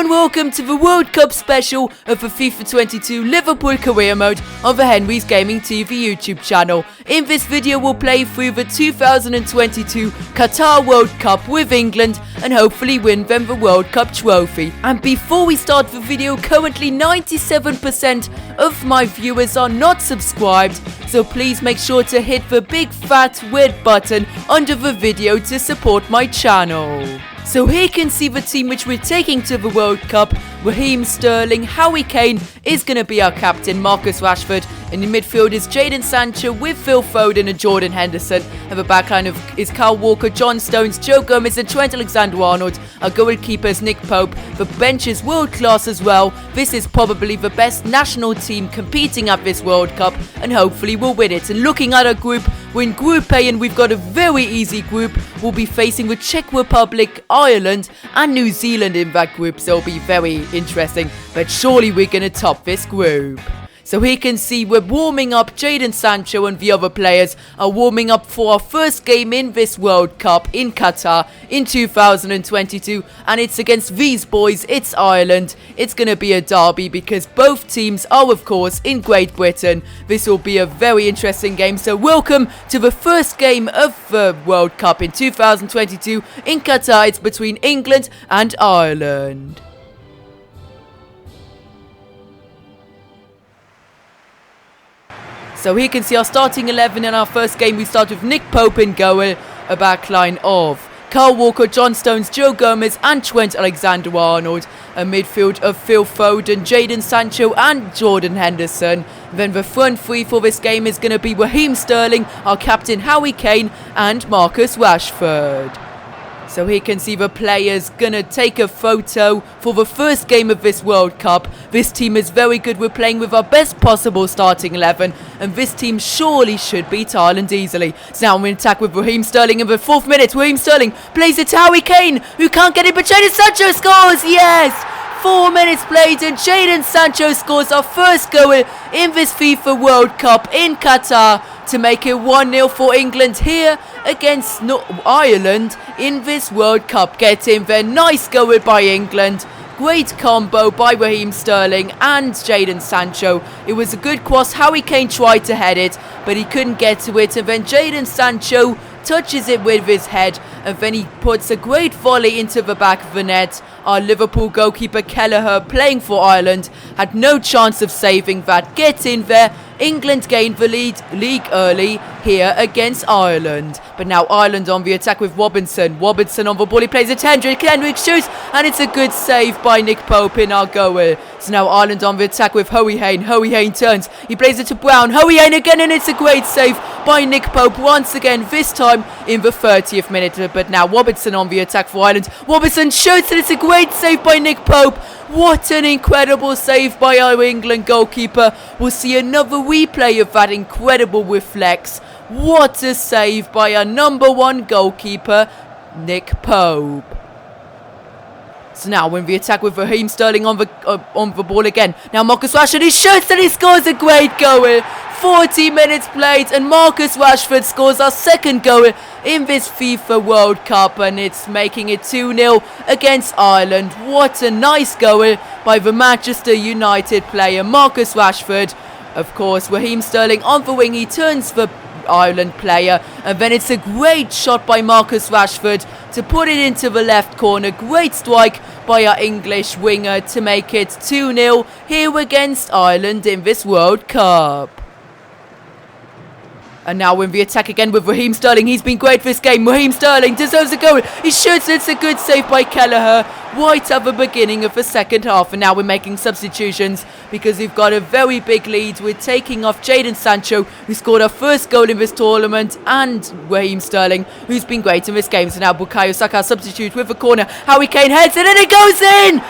and welcome to the World Cup special of the FIFA 22 Liverpool Career Mode on the Henry's Gaming TV YouTube channel. In this video we'll play through the 2022 Qatar World Cup with England and hopefully win them the World Cup trophy. And before we start the video, currently 97% of my viewers are not subscribed, so please make sure to hit the big fat red button under the video to support my channel. So here you can see the team which we're taking to the World Cup. Raheem Sterling, Harry Kane is going to be our captain, Marcus Rashford. In the midfield is Jadon Sancho with Phil Foden and Jordan Henderson. And the backline is Kyle Walker, John Stones, Joe Gomez and Trent Alexander-Arnold. Our goalkeeper is Nick Pope. The bench is world class as well. This is probably the best national team competing at this World Cup and hopefully we'll win it. And looking at our group, we're in Group A and we've got a very easy group. We'll be facing the Czech Republic, Ireland and New Zealand in that group, so it'll be very interesting, but surely we're going to top this group. So here you can see we're warming up. Jadon Sancho and the other players are warming up for our first game in this World Cup in Qatar in 2022. And it's against these boys, it's Ireland. It's going to be a derby because both teams are of course in Great Britain. This will be a very interesting game. So welcome to the first game of the World Cup in 2022 in Qatar. It's between England and Ireland. So here you can see our starting 11 in our first game. We start with Nick Pope in goal, a backline of Kyle Walker, John Stones, Joe Gomez and Trent Alexander-Arnold. A midfield of Phil Foden, Jadon Sancho and Jordan Henderson. Then the front three for this game is going to be Raheem Sterling, our captain Harry Kane and Marcus Rashford. So here you can see the players gonna take a photo for the first game of this World Cup. This team is very good. We're playing with our best possible starting 11. And this team surely should beat Ireland easily. So now we're in attack with Raheem Sterling in the 4th minute. Raheem Sterling plays it to Harry Kane, who can't get it, but Jadon Sancho scores! Yes! 4 minutes played and Jadon Sancho scores our first goal in this FIFA World Cup in Qatar to make it 1-0 for England here against Ireland in this World Cup. Get in there, nice goal by England. Great combo by Raheem Sterling and Jadon Sancho. It was a good cross. Harry Kane tried to head it, but he couldn't get to it. And then Jadon Sancho touches it with his head, and then he puts a great volley into the back of the net. Our Liverpool goalkeeper Kelleher, playing for Ireland, had no chance of saving that. Get in there. England gained the league early here against Ireland. But now Ireland on the attack with Robinson. Robinson on the ball. He plays it to Hendrick. Hendrick shoots. And it's a good save by Nick Pope in our goal. So now Ireland on the attack with Howie Hayne. Howie Hayne turns. He plays it to Brown. Howie Hayne again. And it's a great save by Nick Pope once again. This time in the 30th minute. But now Robinson on the attack for Ireland. Robinson shoots. And it's a great save by Nick Pope. What an incredible save by our England goalkeeper. We'll see another replay of that incredible reflex. What a save by our number one goalkeeper, Nick Pope. So now we're in the attack with Raheem Sterling on the ball again. Now Marcus Rashford, he shoots and he scores a great goal. 40 minutes played and Marcus Rashford scores our second goal in this FIFA World Cup, and it's making it 2-0 against Ireland. What a nice goal by the Manchester United player Marcus Rashford. Of course, Raheem Sterling on the wing, he turns the Ireland player, and then it's a great shot by Marcus Rashford to put it into the left corner. Great strike by our English winger to make it 2-0 here against Ireland in this World Cup. And now we're in the attack again with Raheem Sterling. He's been great this game. Raheem Sterling deserves a goal. He shoots. It's a good save by Kelleher right at the beginning of the second half. And now we're making substitutions because we've got a very big lead. We're taking off Jadon Sancho, who scored our first goal in this tournament, and Raheem Sterling, who's been great in this game. So now Bukayo Saka substitute with the corner. Harry Kane heads it and it goes in!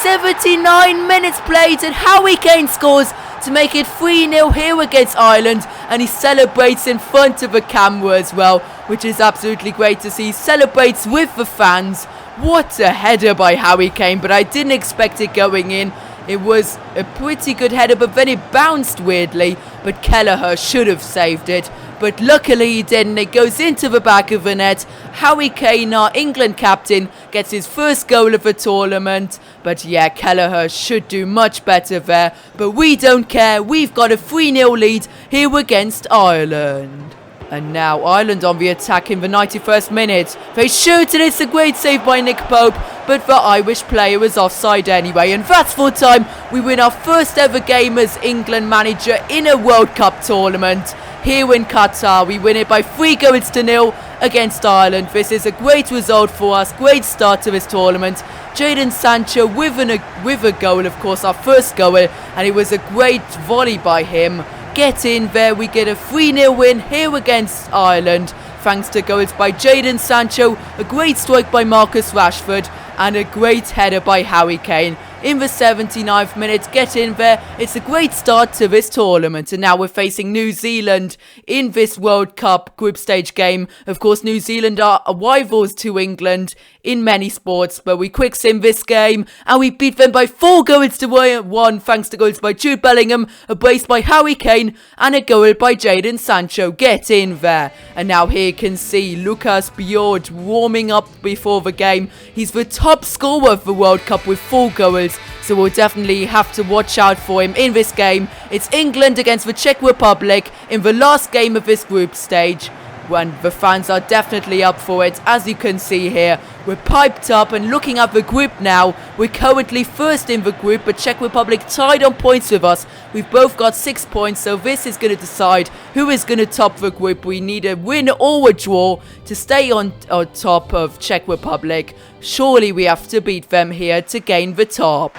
79 minutes played and Harry Kane scores to make it 3-0 here against Ireland, and he celebrates in front of the camera as well, which is absolutely great to see. He celebrates with the fans. What a header by Harry Kane, but I didn't expect it going in. It was a pretty good header, but then it bounced weirdly, but Kelleher should have saved it. But luckily he didn't. It goes into the back of the net. Harry Kane, our England captain, gets his first goal of the tournament. But yeah, Kelleher should do much better there. But we don't care. We've got a 3-0 lead here against Ireland. And now Ireland on the attack in the 91st minute. They shoot and it's a great save by Nick Pope. But the Irish player was offside anyway. And that's full time. We win our first ever game as England manager in a World Cup tournament. Here in Qatar, we win it by 3-0 against Ireland. This is a great result for us, great start to this tournament. Jadon Sancho with a goal, of course, our first goal, and it was a great volley by him. Get in there, we get a 3-0 win here against Ireland, thanks to goals by Jadon Sancho, a great strike by Marcus Rashford, and a great header by Harry Kane. In the 79th minute, get in there. It's a great start to this tournament. And now we're facing New Zealand in this World Cup group stage game. Of course, New Zealand are rivals to England in many sports, but we quick sim this game and we beat them by 4-1 thanks to goals by Jude Bellingham, a brace by Harry Kane, and a goal by Jadon Sancho. Get in there. And now here you can see Lucas Bjord warming up before the game. He's the top scorer of the World Cup with 4 goals. So we'll definitely have to watch out for him in this game. It's England against the Czech Republic in the last game of this group stage. When the fans are definitely up for it, as you can see here. We're piped up and looking at the group now. We're currently first in the group, but Czech Republic tied on points with us. We've both got 6 points, so this is going to decide who is going to top the group. We need a win or a draw to stay on top of Czech Republic. Surely we have to beat them here to gain the top.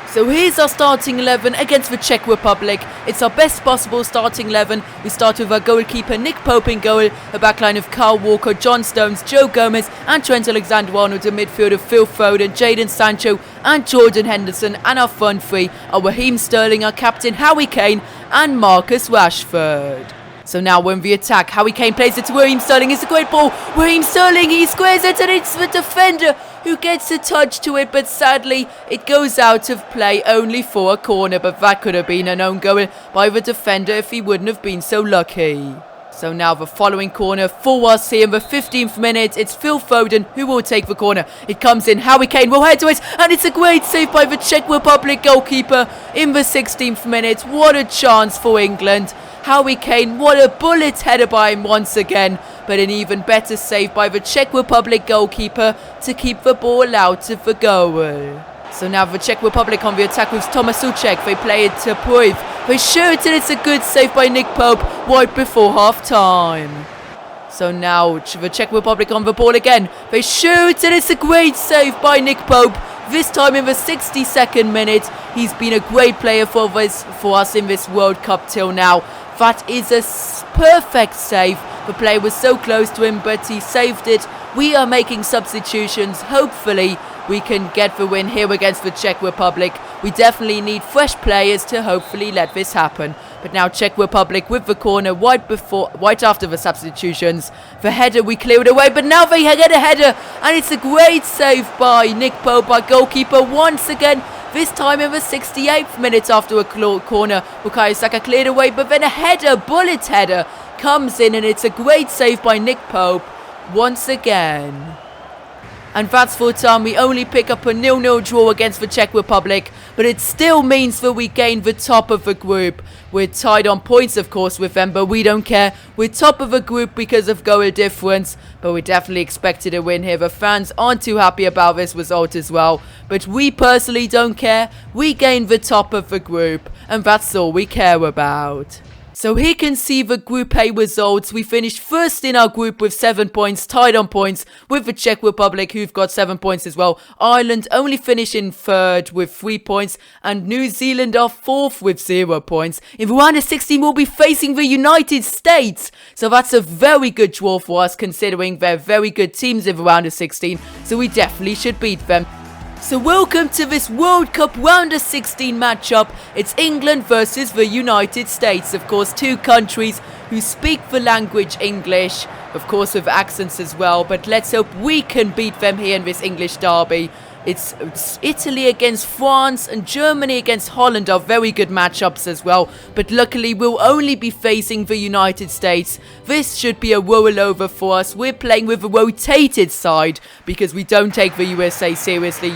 So here's our starting 11 against the Czech Republic. It's our best possible starting 11. We start with our goalkeeper Nick Pope in goal, a backline of Kyle Walker, John Stones, Joe Gomez and Trent Alexander-Arnold, a midfield of Phil Foden, Jadon Sancho and Jordan Henderson, and our front three are Raheem Sterling, our captain Harry Kane and Marcus Rashford. So now when we attack, Harry Kane plays it to Raheem Sterling. It's a great ball. Raheem Sterling, he squares it and it's the defender who gets a touch to it, but sadly it goes out of play only for a corner. But that could have been an own goal by the defender if he wouldn't have been so lucky. So now the following corner for us here in the 15th minute. It's Phil Foden who will take the corner. It comes in, Harry Kane will head to it, and it's a great save by the Czech Republic goalkeeper in the 16th minute. What a chance for England. Harry Kane, what a bullet header by him once again, but an even better save by the Czech Republic goalkeeper to keep the ball out of the goal. So now the Czech Republic on the attack with Tomáš Souček. They play it to Pruiv. They shoot and it's a good save by Nick Pope right before half time. So now the Czech Republic on the ball again. They shoot and it's a great save by Nick Pope. This time in the 62nd minute. He's been a great player for us in this World Cup till now. That is a perfect save. The player was so close to him, but he saved it. We are making substitutions. Hopefully, we can get the win here against the Czech Republic. We definitely need fresh players to hopefully let this happen. But now Czech Republic with the corner right after the substitutions. The header, we clear it away, but now they get a header. And it's a great save by Nick Pope, our goalkeeper, once again. This time in the 68th minute after a corner. Bukayo Saka cleared away, but then a header, bullet header, comes in and it's a great save by Nick Pope once again. And that's full time. We only pick up a 0-0 draw against the Czech Republic, but it still means that we gain the top of the group. We're tied on points, of course, with them, but we don't care. We're top of the group because of goal difference, but we definitely expected a win here. The fans aren't too happy about this result as well, but we personally don't care. We gained the top of the group, and that's all we care about. So here you can see the Group A results. We finished first in our group with 7 points, tied on points with the Czech Republic, who've got 7 points as well. Ireland only finish in third with 3 points, and New Zealand are fourth with 0 points. In the round of 16, we'll be facing the United States. So that's a very good draw for us, considering they're very good teams in the round of 16. So we definitely should beat them. So welcome to this World Cup round of 16 matchup. It's England versus the United States. Of course, two countries who speak the language English. Of course, with accents as well. But let's hope we can beat them here in this English derby. It's Italy against France and Germany against Holland are very good matchups as well. But luckily we'll only be facing the United States. This should be a rollover for us. We're playing with a rotated side because we don't take the USA seriously.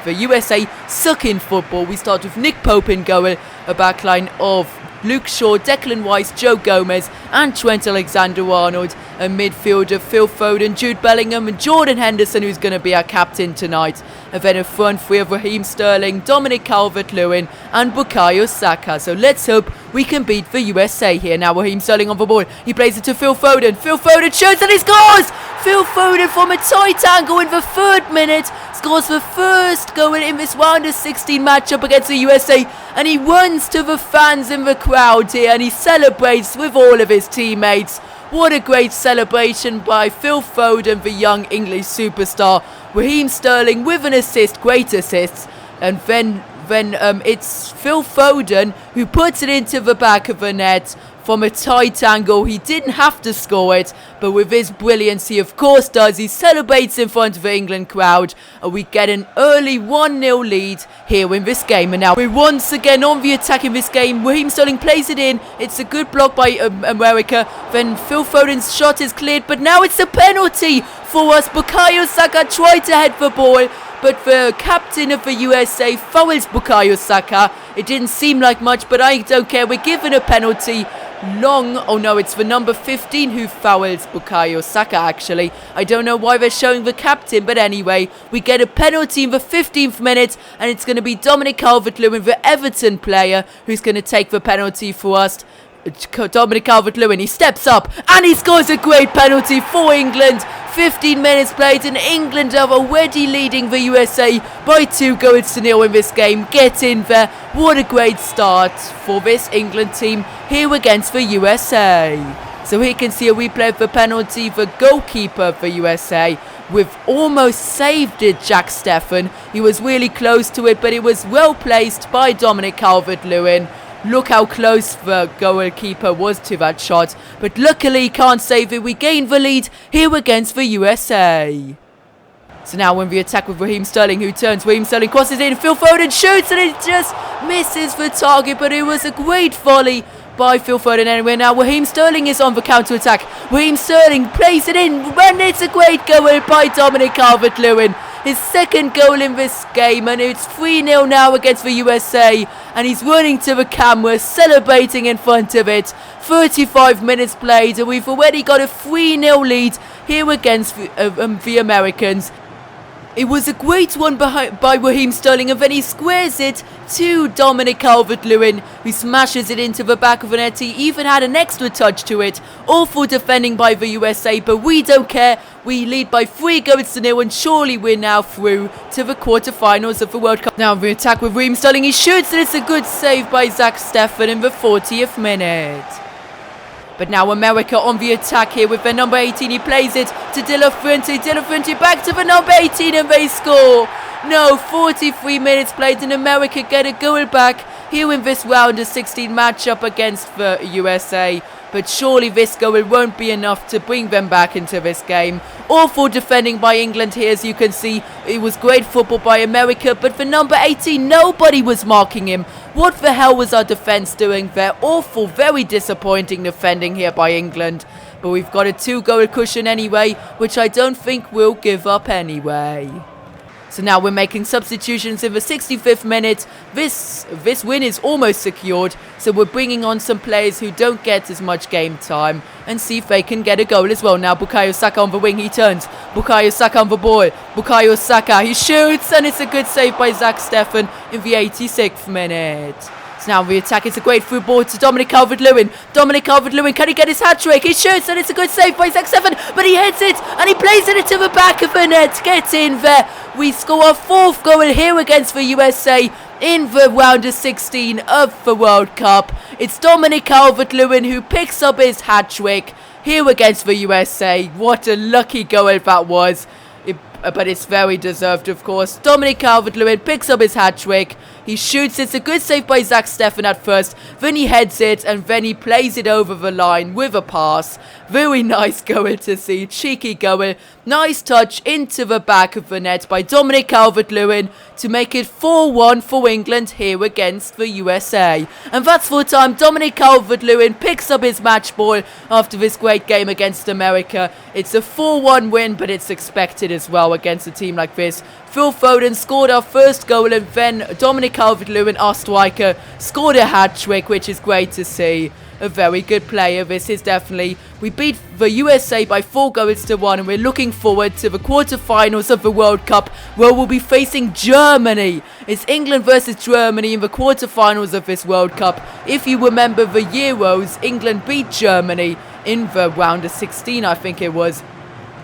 The USA suck in football. We start with Nick Pope in goal, a backline of Luke Shaw, Declan Rice, Joe Gomez and Trent Alexander-Arnold, a midfield of Phil Foden, Jude Bellingham and Jordan Henderson, who's going to be our captain tonight. And then a front three of Raheem Sterling, Dominic Calvert-Lewin and Bukayo Saka. So let's hope we can beat the USA here. Now Raheem Sterling on the ball. He plays it to Phil Foden. Phil Foden shoots and he scores! Phil Foden from a tight angle in the 3rd minute scores the first goal in this round of 16 matchup against the USA, and he runs to the fans in the crowd here and he celebrates with all of his teammates. What a great celebration by Phil Foden, the young English superstar. Raheem Sterling with an assist, great assists, and then it's Phil Foden who puts it into the back of the net from a tight angle. He didn't have to score it, but with his brilliance he of course does. He celebrates in front of the England crowd, and we get an early 1-0 lead here in this game. And now we're once again on the attack in this game. Raheem Sterling plays it in. It's a good block by America. Then Phil Foden's shot is cleared, but now it's a penalty for us. Bukayo Saka tried to head the ball, but the captain of the USA fouls Bukayo Saka. It didn't seem like much, but I don't care. We're given a penalty. Oh no, it's the number 15 who fouls Bukayo Saka actually. I don't know why they're showing the captain, but anyway, we get a penalty in the 15th minute, and it's going to be Dominic Calvert-Lewin, the Everton player, who's going to take the penalty for us. Dominic Calvert-Lewin, he steps up and he scores a great penalty for England. 15 minutes played and England are already leading the USA by 2-0 in this game. Get in there. What a great start for this England team here against the USA. So here you can see a replay of the penalty. The goalkeeper of the USA with almost saved it, Jack Steffen. He was really close to it, but it was well placed by Dominic Calvert-Lewin. Look how close the goalkeeper was to that shot, but luckily he can't save it. We gain the lead here against the USA. So now when we attack with Raheem Sterling, who turns, Raheem Sterling crosses in, Phil Foden shoots and it just misses the target, but it was a great volley by Phil Foden anyway. Now Raheem Sterling is on the counter-attack. Raheem Sterling plays it in, and it's a great goal by Dominic Calvert-Lewin. His 2nd goal in this game, and it's 3-0 now against the USA, and he's running to the camera, celebrating in front of it. 35 minutes played, and we've already got a 3-0 lead here against the Americans. It was a great one by Raheem Sterling, and then he squares it to Dominic Calvert-Lewin, who smashes it into the back of the net. He even had an extra touch to it. Awful defending by the USA, but we don't care. We lead by 3-0, and surely we're now through to the quarterfinals of the World Cup. Now we attack with Raheem Sterling. He shoots, and it's a good save by Jack Steffen in the 40th minute. But now America on the attack here with their number 18. He plays it to De La Fuente. De La Fuente back to the number 18 and they score. No, 43 minutes played and America get a goal back here in this round of 16 matchup against the USA. But surely this goal won't be enough to bring them back into this game. Awful defending by England here, as you can see. It was great football by America, but for number 18, nobody was marking him. What the hell was our defence doing there? Awful, very disappointing defending here by England. But we've got a 2-goal cushion anyway, which I don't think we'll give up anyway. So now we're making substitutions in the 65th minute. This win is almost secured. So we're bringing on some players who don't get as much game time and see if they can get a goal as well. Now Bukayo Saka on the wing. He turns. Bukayo Saka on the ball. Bukayo Saka. He shoots and it's a good save by Jack Steffen in the 86th minute. So now the attack is a great through ball to Dominic Calvert-Lewin. Dominic Calvert-Lewin, can he get his hat-trick? He shoots and it's a good save by Jack Steffen, but he hits it and he plays it into the back of the net. Get in there. We score our 4th goal here against the USA in the round of 16 of the World Cup. It's Dominic Calvert-Lewin who picks up his hat-trick here against the USA. What a lucky goal that was. but it's very deserved, of course. Dominic Calvert-Lewin picks up his hat-trick. He shoots. It's a good save by Zach Steffen at first. Then he heads it, and then he plays it over the line with a pass. Very nice goal to see. Cheeky goal. Nice touch into the back of the net by Dominic Calvert-Lewin to make it 4-1 for England here against the USA. And that's full time. Dominic Calvert-Lewin picks up his match ball after this great game against America. It's a 4-1 win, but it's expected as well against a team like this. Phil Foden scored our first goal, and then Dominic Calvert-Lewin, our striker, scored a hat-trick, which is great to see. A very good player, this is definitely. We beat the USA by 4-1, and we're looking forward to the quarterfinals of the World Cup, where we'll be facing Germany. It's England versus Germany in the quarterfinals of this World Cup. If you remember the Euros, England beat Germany in the round of 16, I think it was.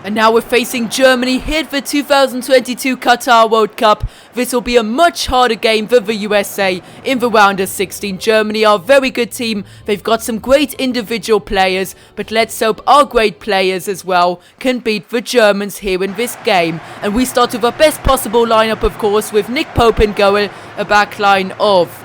And now we're facing Germany here for 2022 Qatar World Cup. This will be a much harder game than the USA in the round of 16. Germany are a very good team. They've got some great individual players, but let's hope our great players as well can beat the Germans here in this game. And we start with our best possible lineup, of course, with Nick Pope in goal, a backline of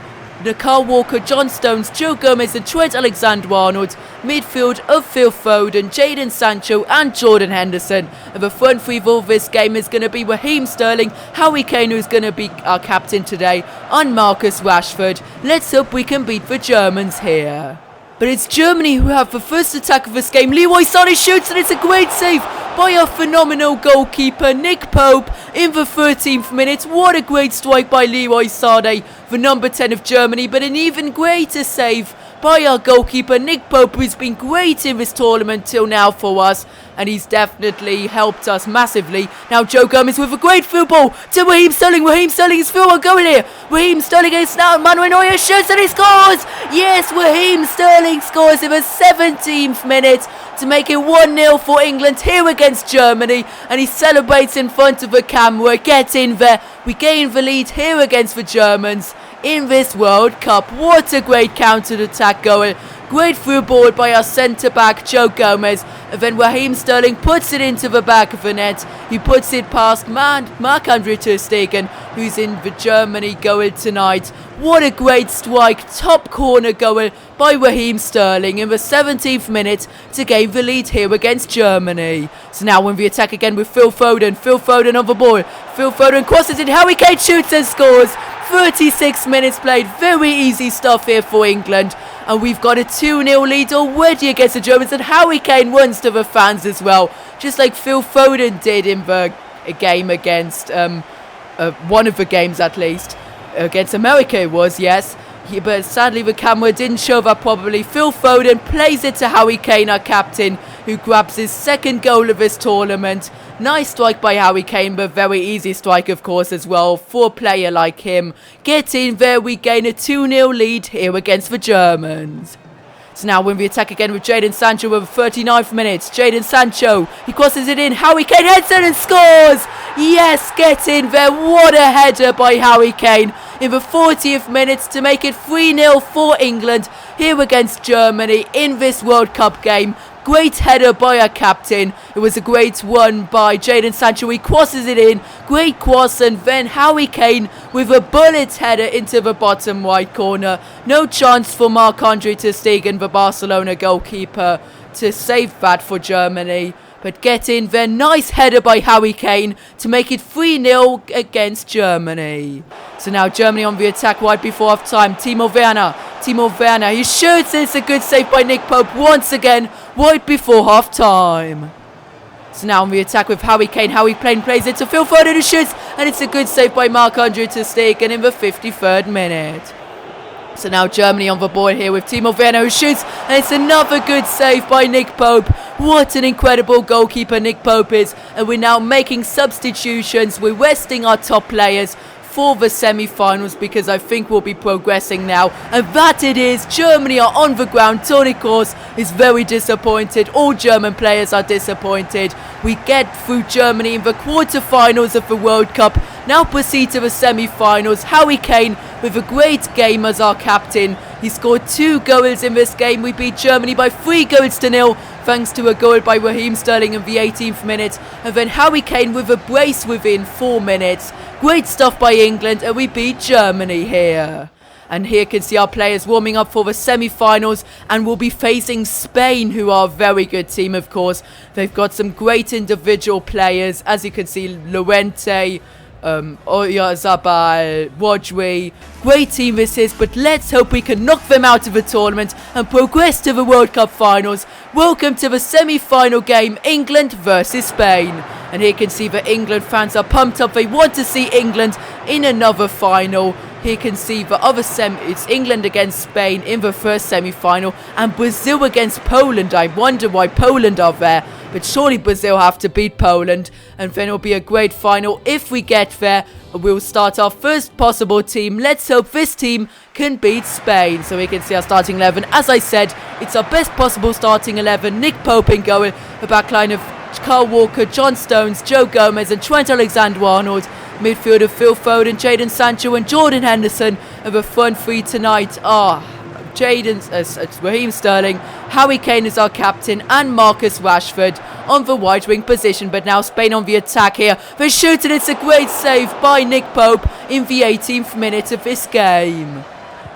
Kyle Walker, John Stones, Joe Gomez and Trent Alexander-Arnold. Midfield of Phil Foden, Jadon Sancho and Jordan Henderson. And the front three for this game is going to be Raheem Sterling, Harry Kane, who's going to be our captain today, and Marcus Rashford. Let's hope we can beat the Germans here. But it's Germany who have the first attack of this game. Leroy Sané shoots, and it's a great save by our phenomenal goalkeeper Nick Pope in the 13th minute. What a great strike by Leroy Sané, the number 10 of Germany, but an even greater save by our goalkeeper Nick Pope, who's been great in this tournament till now for us, and he's definitely helped us massively. Now Joe Gomez with a great through ball to Raheem Sterling. Raheem Sterling is through a goal here. Raheem Sterling is now Manuel Neuer shoots and he scores. Yes, Raheem Sterling scores in the 17th minute to make it 1-0 for England here against Germany, and he celebrates in front of the camera. Get in there. We gain the lead here against the Germans in this World Cup. What a great counter-attack goal. Great through ball by our centre-back Joe Gomez, and then Raheem Sterling puts it into the back of the net. He puts it past Marc-Andre ter Stegen, who's in the Germany goal tonight. What a great strike, top corner goal by Raheem Sterling in the 17th minute to gain the lead here against Germany. So now when we attack again with Phil Foden. Phil Foden on the ball. Phil Foden crosses it, Harry Kane shoots and scores. 36 minutes played, very easy stuff here for England. And we've got a 2-0 lead already against the Germans, and Harry Kane runs to the fans as well, just like Phil Foden did in the game against, one of the games at least, against America it was, yes. But sadly the camera didn't show that properly. Phil Foden plays it to Harry Kane, our captain, who grabs his second goal of this tournament. Nice strike by Harry Kane, but very easy strike of course as well for a player like him. Get in there, we gain a 2-0 lead here against the Germans. So now when we attack again with Jadon Sancho over 39th minutes. Jadon Sancho, he crosses it in, Harry Kane heads it and scores! Yes, get in there, what a header by Harry Kane in the 40th minutes to make it 3-0 for England here against Germany in this World Cup game. Great header by our captain. It was a great one by Jadon Sancho. He crosses it in. Great cross, and then Harry Kane with a bullet header into the bottom right corner. No chance for Marc-Andre ter Stegen, the Barcelona goalkeeper, to save that for Germany. But get in there. Nice header by Harry Kane to make it 3-0 against Germany. So now Germany on the attack right before half time. Timo Werner, he shoots. It's a good save by Nick Pope once again right before half time. So now on the attack with Harry Kane. Harry Kane plays it to Phil Foden, who shoots, and it's a good save by Marc-Andre ter Stegen in the 53rd minute. So now Germany on the ball here with Timo Werner, who shoots, and it's another good save by Nick Pope. What an incredible goalkeeper Nick Pope is. And we're now making substitutions. We're resting our top players for the semi-finals, because I think we'll be progressing now. And that it is. Germany are on the ground. Toni Kroos is very disappointed. All German players are disappointed. We get through Germany in the quarterfinals of the World Cup. Now proceed to the semi-finals. Harry Kane with a great game as our captain. He scored 2 goals in this game. We beat Germany by 3-0 thanks to a goal by Raheem Sterling in the 18th minute, and then Harry Kane with a brace within 4 minutes. Great stuff by England, and we beat Germany here. And here you can see our players warming up for the semi-finals, and we'll be facing Spain, who are a very good team, of course. They've got some great individual players, as you can see, Llorente, Oyarzabal, Rodri. Great team this is, but let's hope we can knock them out of the tournament and progress to the World Cup finals. Welcome to the semi-final game, England versus Spain. And here you can see the England fans are pumped up. They want to see England in another final. Here you can see the other it's England against Spain in the first semi-final, and Brazil against Poland. I wonder why Poland are there, but surely Brazil have to beat Poland, and then it'll be a great final. If we get there, we'll start our first possible team. Let's hope this team can beat Spain. So we can see our starting 11. As I said, it's our best possible starting 11. Nick Pope in goal, a backline of Kyle Walker, John Stones, Joe Gomez and Trent Alexander-Arnold. Midfield of Phil Foden, Jadon Sancho and Jordan Henderson. And the front three tonight are Raheem Sterling, Harry Kane is our captain, and Marcus Rashford on the wide wing position. But now Spain on the attack here. They shoot, and it's a great save by Nick Pope in the 18th minute of this game.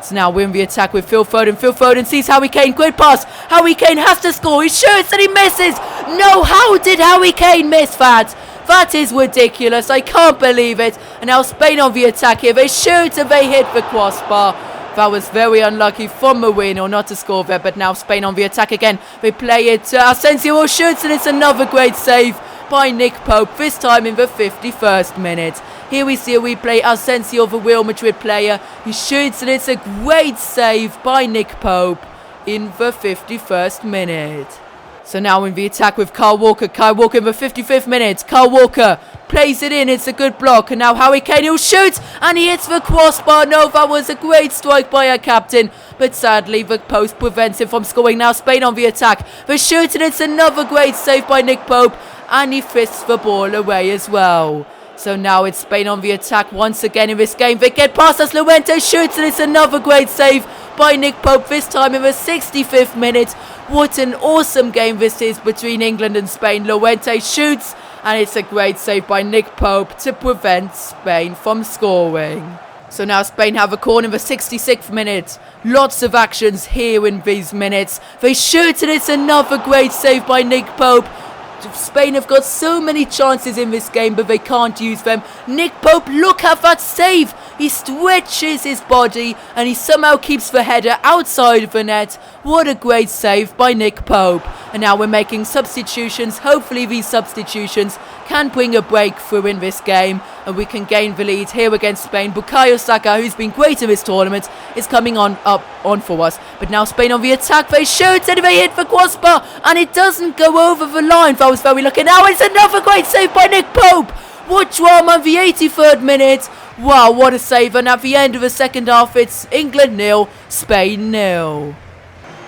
So now we're in the attack with Phil Foden. Phil Foden sees Harry Kane. Great pass. Harry Kane has to score. He shoots and he misses. No, how did Harry Kane miss that? That is ridiculous. I can't believe it. And now Spain on the attack here. They shoot and they hit the crossbar. That was very unlucky from Marino not to score there. But now Spain on the attack again. They play it to Asensio, shoots, and it's another great save by Nick Pope, this time in the 51st minute. Here we see a replay. Asensio, the Real Madrid player. He shoots, and it's a great save by Nick Pope in the 51st minute. So now in the attack with Kyle Walker. Kyle Walker in the 55th minute. Kyle Walker plays it in. It's a good block. And now Harry Kane, who shoots, and he hits the crossbar. No, that was a great strike by our captain. But sadly, the post prevents him from scoring. Now Spain on the attack. They shoot, and it's another great save by Nick Pope. And he fists the ball away as well. So now it's Spain on the attack once again in this game. They get past us. Llorente shoots, and it's another great save by Nick Pope, this time in the 65th minute. What an awesome game this is between England and Spain. Llorente shoots, and it's a great save by Nick Pope to prevent Spain from scoring. So now Spain have a corner in the 66th minute. Lots of actions here in these minutes. They shoot, and it's another great save by Nick Pope. Spain have got so many chances in this game, but they can't use them. Nick Pope, look at that save. He stretches his body and he somehow keeps the header outside of the net. What a great save by Nick Pope. And now we're making substitutions. Hopefully these substitutions can bring a breakthrough in this game and we can gain the lead here against Spain. Bukayo Saka, who's been great in this tournament, is coming on for us. But now Spain on the attack. They shoot and they hit the crossbar and it doesn't go over the line. That was very lucky. Now it's another great save by Nick Pope. What drama in the 83rd minute. Wow, what a save. And at the end of the second half, it's England 0, Spain 0.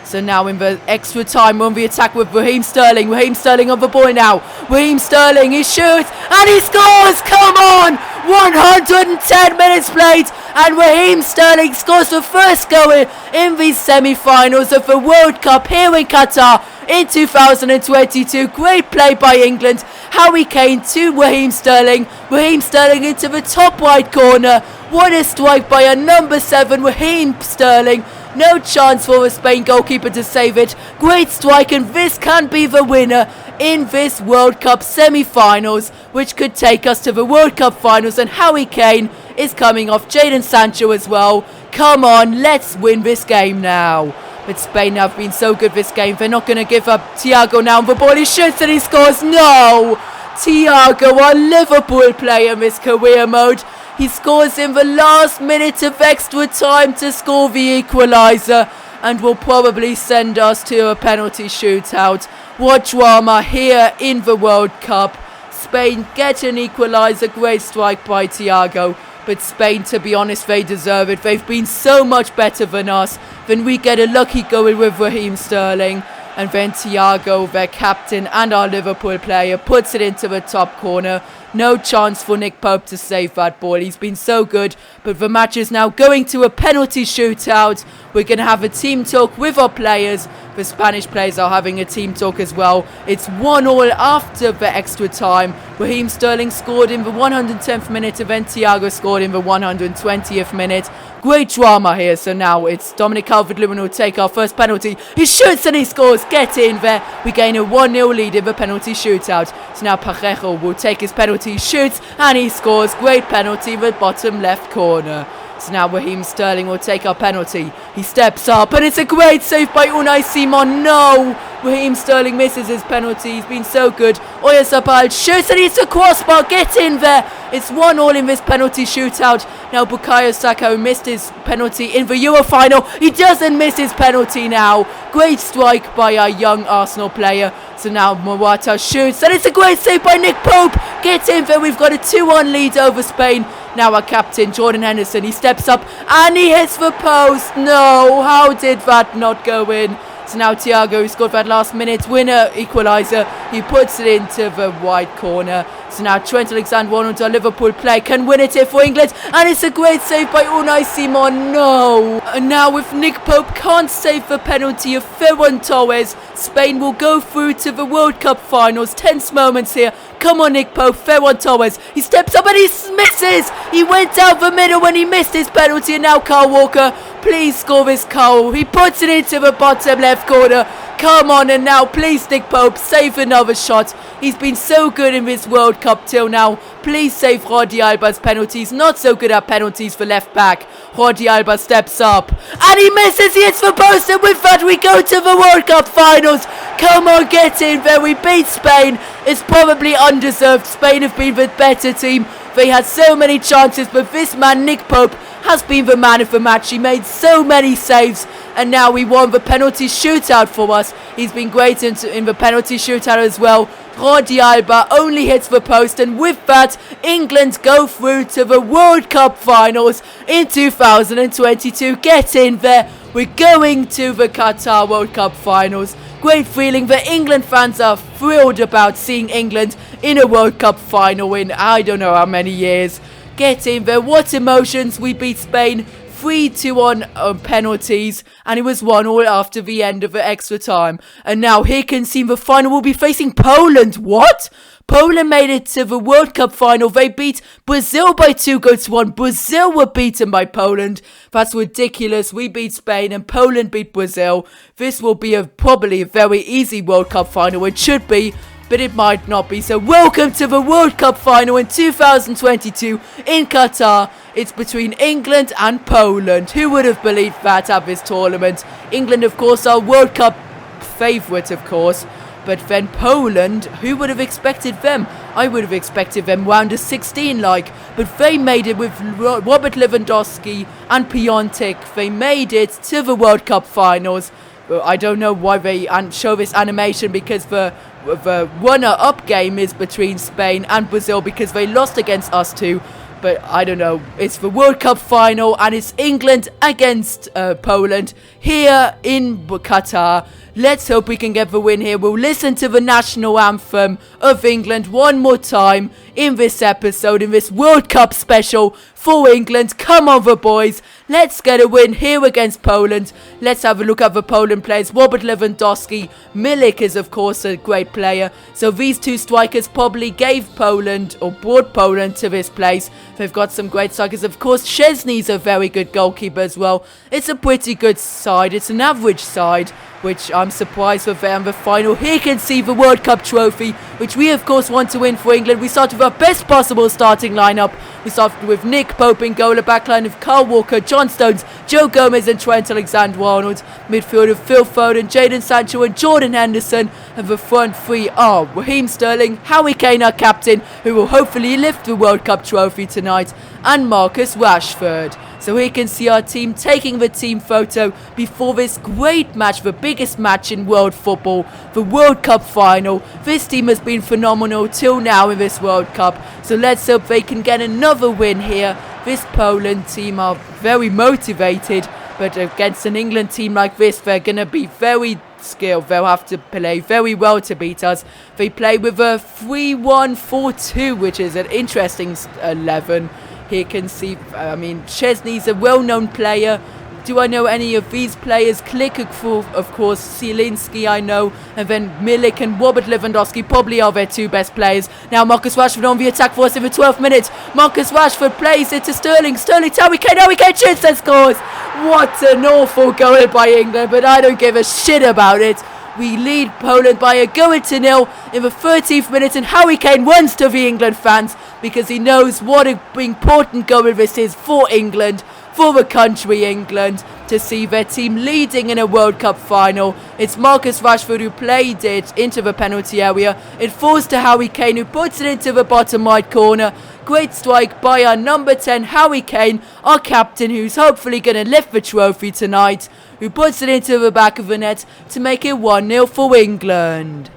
So now in the extra time, we're on the attack with Raheem Sterling. Raheem Sterling on the ball now. Raheem Sterling, he shoots and he scores. Come on! 110 minutes played and Raheem Sterling scores the first goal in these semi-finals of the World Cup here in Qatar in 2022. Great play by England. Harry Kane to Raheem Sterling. Raheem Sterling into the top right corner. What a strike by a number 7, Raheem Sterling. No chance for the Spain goalkeeper to save it. Great strike, and this can be the winner in this World Cup semi-finals, which could take us to the World Cup finals. And Harry Kane is coming off Jadon Sancho as well. Come on, let's win this game now. But Spain have been so good this game. They're not going to give up. Thiago now on the ball. He shoots and he scores. No! Thiago, our Liverpool player in this career mode. He scores in the last minute of extra time to score the equaliser and will probably send us to a penalty shootout. What drama here in the World Cup. Spain get an equaliser. Great strike by Thiago. But Spain, to be honest, they deserve it. They've been so much better than us. Then we get a lucky goal with Raheem Sterling. And then Thiago, their captain and our Liverpool player, puts it into the top corner. No chance for Nick Pope to save that ball. He's been so good. But the match is now going to a penalty shootout. We're going to have a team talk with our players. The Spanish players are having a team talk as well. It's 1-1 after the extra time. Raheem Sterling scored in the 110th minute, and then Thiago scored in the 120th minute. Great drama here. So now it's Dominic Calvert-Lewin who will take our first penalty. He shoots and he scores. Get in there. We gain a 1-0 lead in the penalty shootout. So now Parejo will take his penalty, shoots, and he scores. Great penalty in the bottom left corner. So now Raheem Sterling will take our penalty. He steps up and it's a great save by Unai Simon. No! Raheem Sterling misses his penalty. He's been so good. Oyarzabal shoots and it's a crossbar. Get in there. It's 1-1 in this penalty shootout. Now Bukayo Saka missed his penalty in the Euro final. He doesn't miss his penalty now. Great strike by our young Arsenal player. So now Morata shoots and it's a great save by Nick Pope. Get in there. We've got a 2-1 lead over Spain. Now our captain, Jordan Henderson, he steps up and he hits the post. No, how did that not go in? So now Thiago, who scored that last minute winner equaliser, he puts it into the wide corner. So now Trent Alexander-Arnold, our Liverpool player, can win it here for England. And it's a great save by Unai Simon. No. And now if Nick Pope can't save the penalty of Ferran Torres, Spain will go through to the World Cup finals. Tense moments here. Come on, Nick Pope, Ferran Torres. He steps up and he misses. He went down the middle when he missed his penalty. And now Kyle Walker, please score this goal. He puts it into the bottom left corner. Come on, and now please Nick Pope, save another shot. He's been so good in this World Cup till now. Please save Jordi Alba's penalties. Not so good at penalties for left back. Jordi Alba steps up and he misses. He hits the post, and with that we go to the World Cup finals. Come on, get in there. We beat Spain. It's probably undeserved. Spain have been the better team. They had so many chances, but this man Nick Pope has been the man of the match. He made so many saves, and now he won the penalty shootout for us. He's been great in the penalty shootout as well. Jordi Alba only hits the post, and with that, England go through to the World Cup finals in 2022. Get in there. We're going to the Qatar World Cup finals. Great feeling. The England fans are thrilled about seeing England in a World Cup final in I don't know how many years. Get in there. What emotions. We beat Spain 3-2 on penalties, and it was 1-1 after the end of the extra time. And now here can see the final will be facing Poland. What? Poland made it to the World Cup final. They beat Brazil by 2-1. Brazil were beaten by Poland. That's ridiculous. We beat Spain and Poland beat Brazil. This will be probably a very easy World Cup final. It should be, but it might not be. So welcome to the World Cup final in 2022 in Qatar. It's between England and Poland. Who would have believed that at this tournament? England, of course, are World Cup favourites, of course. But then Poland, who would have expected them? I would have expected them round of 16 like. But they made it with Robert Lewandowski and Piontek. They made it to the World Cup finals. I don't know why they show this animation, because the runner-up game is between Spain and Brazil, because they lost against us too. But I don't know. It's the World Cup final, and it's England against Poland here in Qatar. Let's hope we can get the win here. We'll listen to the national anthem of England one more time in this episode, in this World Cup special for England. Come on, the boys. Let's get a win here against Poland. Let's have a look at the Poland players. Robert Lewandowski. Milik is, of course, a great player. So these two strikers probably gave Poland, or brought Poland to this place. They've got some great strikers. Of course, Szczesny's a very good goalkeeper as well. It's a pretty good side. It's an average side, which I'm surprised for them. The final here can see the World Cup trophy, which we of course want to win for England. We start with our best possible starting lineup. We start with Nick Pope in goal, a backline of Kyle Walker, John Stones, Joe Gomez and Trent Alexander-Arnold. Midfield of Phil Foden, Jadon Sancho and Jordan Henderson. And the front three are Raheem Sterling, Harry Kane, our captain, who will hopefully lift the World Cup trophy tonight, and Marcus Rashford. So here can see our team taking the team photo before this great match, the biggest match in world football, the World Cup final. This team has been phenomenal till now in this World Cup, so let's hope they can get another win here. This Poland team are very motivated, but against an England team like this, they're going to be very skilled. They'll have to play very well to beat us. They play with a 3-1-4-2, which is an interesting 11. Here can see, Szczesny's a well-known player. Do I know any of these players? Klick, of course, Zielinski I know, and then Milik and Robert Lewandowski probably are their 2 best players. Now Marcus Rashford on the attack for us in the 12th minute. Marcus Rashford plays it to Sterling. Sterling to Harry Kane shoots and scores. What an awful goal by England, but I don't give a shit about it. We lead Poland by a goal to 0 in the 13th minute, and Harry Kane runs to the England fans because he knows what an important goal this is for England, for the country England, to see their team leading in a World Cup final. It's Marcus Rashford who played it into the penalty area. It falls to Harry Kane, who puts it into the bottom right corner. Great strike by our number 10, Harry Kane, our captain, who's hopefully going to lift the trophy tonight, who puts it into the back of the net to make it 1-0 for England.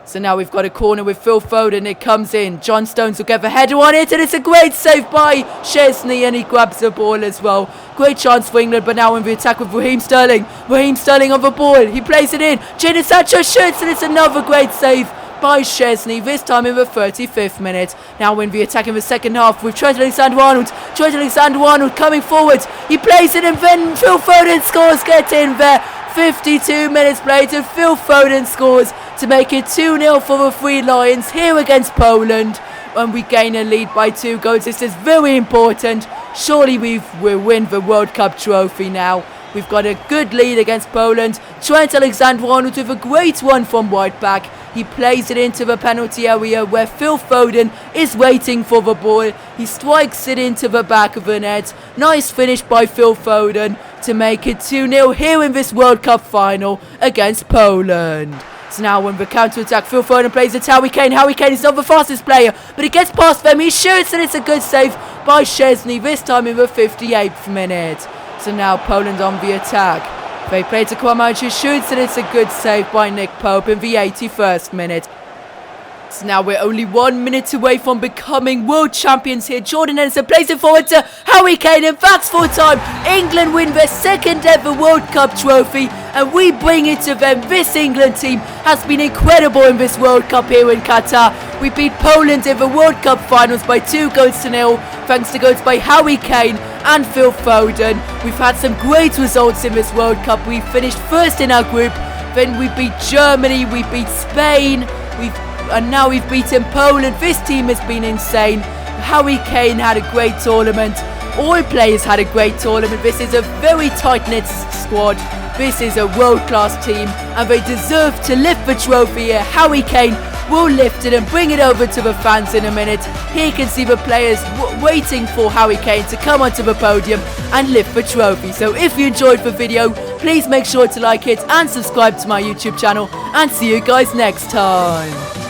So now we've got a corner with Phil Foden. It comes in. John Stones will get the header on it, and it's a great save by Szczesny, and he grabs the ball as well. Great chance for England, but now in the attack with Raheem Sterling. Raheem Sterling on the ball. He plays it in. Jadon Sancho shoots, and it's another great save by Szczesny, this time in the 35th minute. Now in the attack in the second half with Trent Alexander-Arnold. Trent Alexander-Arnold coming forward. He plays it, and then Phil Foden scores. Get in there. 52 minutes played, and Phil Foden scores to make it 2-0 for the Three Lions here against Poland. And we gain a lead by 2 goals. This is very important. Surely we'll win the World Cup trophy now. We've got a good lead against Poland. Trent Alexander-Arnold with a great one from right back. He plays it into the penalty area where Phil Foden is waiting for the ball. He strikes it into the back of the net. Nice finish by Phil Foden to make it 2-0 here in this World Cup final against Poland. So now on the counter-attack, Phil Foden plays it to Harry Kane. Harry Kane is not the fastest player, but he gets past them. He shoots, and it's a good save by Szczesny, this time in the 58th minute. So now Poland on the attack. They play to Kramaric, who shoots, and it's a good save by Nick Pope in the 81st minute. So now we're only 1 minute away from becoming world champions here. Jordan Henderson plays it forward to Harry Kane, and that's full time. England win their 2nd ever World Cup trophy, and we bring it to them. This England team has been incredible in this World Cup here in Qatar. We beat Poland in the World Cup finals by 2 goals to 0, thanks to goals by Harry Kane and Phil Foden. We've had some great results in this World Cup. We finished 1st in our group, then we beat Germany, we beat Spain, and now we've beaten Poland. This team has been insane. Harry Kane had a great tournament. All players had a great tournament. This is a very tight-knit squad. This is a world-class team, and they deserve to lift the trophy here. Harry Kane will lift it and bring it over to the fans in a minute. Here you can see the players waiting for Harry Kane to come onto the podium and lift the trophy. So if you enjoyed the video, please make sure to like it and subscribe to my YouTube channel, and see you guys next time.